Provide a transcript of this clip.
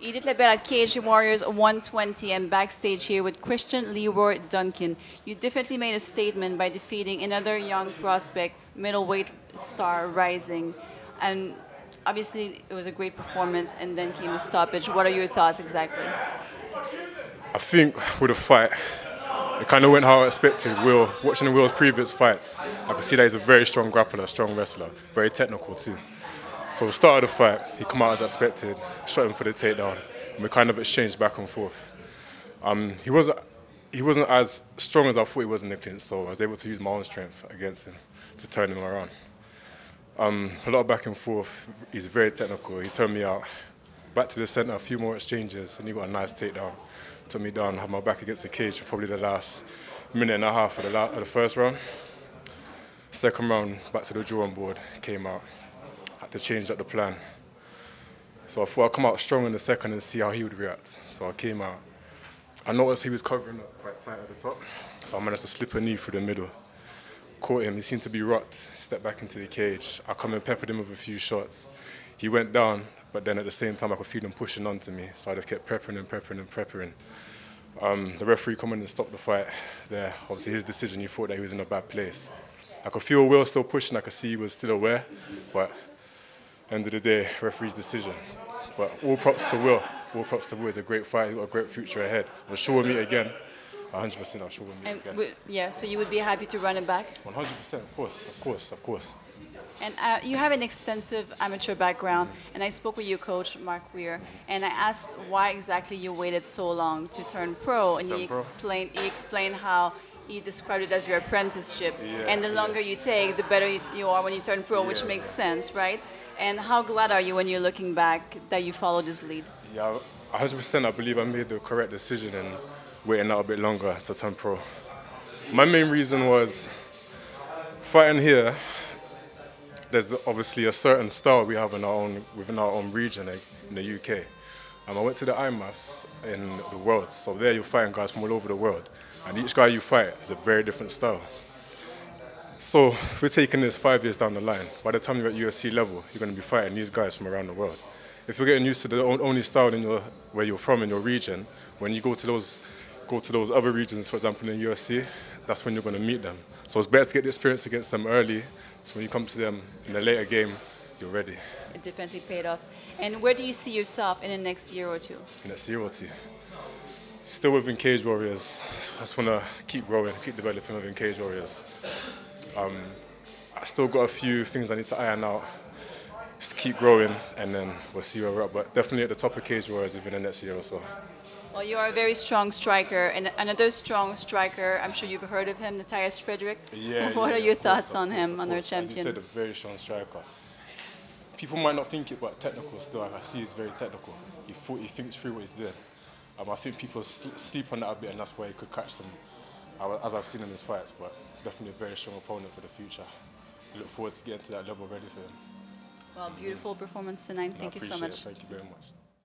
Edith Labelle at CW120 and backstage here with Christian Duncan. You definitely made a statement by defeating another young prospect, middleweight star rising. And obviously it was a great performance and then came the stoppage. What are your thoughts exactly? I think with the fight, it kind of went how I expected. Watching Will's previous fights, I could see that he's a very strong grappler, strong wrestler, very technical too. So the start of the fight, he come out as expected, shot him for the takedown, and we kind of exchanged back and forth. He wasn't as strong as I thought he was in the clinch, so I was able to use my own strength against him to turn him around. A lot of back and forth. He's very technical. He turned me out. Back to the center, a few more exchanges, and he got a nice takedown. Took me down, had my back against the cage for probably the last minute and a half of the first round. Second round, back to the drawing board, came out. Had to change up the plan. So I thought I'd come out strong in the second and see how he would react. So I came out. I noticed he was covering up quite tight at the top, so I managed to slip a knee through the middle. Caught him, he seemed to be rocked, stepped back into the cage. I come and peppered him with a few shots. He went down, but then at the same time I could feel him pushing onto me, so I just kept peppering and peppering and peppering. The referee come in and stopped the fight there. Obviously his decision, he thought that he was in a bad place. I could feel Will still pushing, I could see he was still aware, but end of the day, referee's decision. But all props to Will. All props to Will. It's a great fight. He's got a great future ahead. I'm sure we'll meet again. 100% I'm sure we'll meet again. Yeah, so you would be happy to run it back? 100%, of course, of course, of course. And you have an extensive amateur background, and I spoke with your coach, Mark Weir, and I asked why exactly you waited so long to turn pro, and he explained how he described it as your apprenticeship, and the longer you take, the better you are when you turn pro, which makes sense, right? And how glad are you when you're looking back that you followed this lead? Yeah, 100% I believe I made the correct decision in waiting out a bit longer to turn pro. My main reason was fighting here, there's obviously a certain style we have within our own region in the UK. I went to the IMAFs in the world, so there you're fighting guys from all over the world. And each guy you fight is a very different style. So we're taking this 5 years down the line. By the time you're at UFC level, you're going to be fighting these guys from around the world. If you're getting used to the only style where you're from in your region, when you go to those other regions, for example in UFC, that's when you're going to meet them. So it's better to get the experience against them early, so when you come to them in the later game, you're ready. It definitely paid off. And where do you see yourself in the next year or two? Next year or two. Still within Cage Warriors. I just want to keep growing, keep developing within Cage Warriors. I still got a few things I need to iron out. Just keep growing, and then we'll see where we're at. But definitely at the top of Cage Warriors within the next year or so. Well, you are a very strong striker, and another strong striker, I'm sure you've heard of him, Matthias Frederick. Yeah. What are your thoughts on him, on our champion? As you said, a very strong striker. People might not think it, but technical still. I see he's very technical. He thinks through what he's doing. I think people sleep on that a bit, and that's why he could catch them, as I've seen in his fights. But definitely a very strong opponent for the future. I look forward to getting to that level ready for him. Well, beautiful performance tonight. Thank you so much. Thank you very much.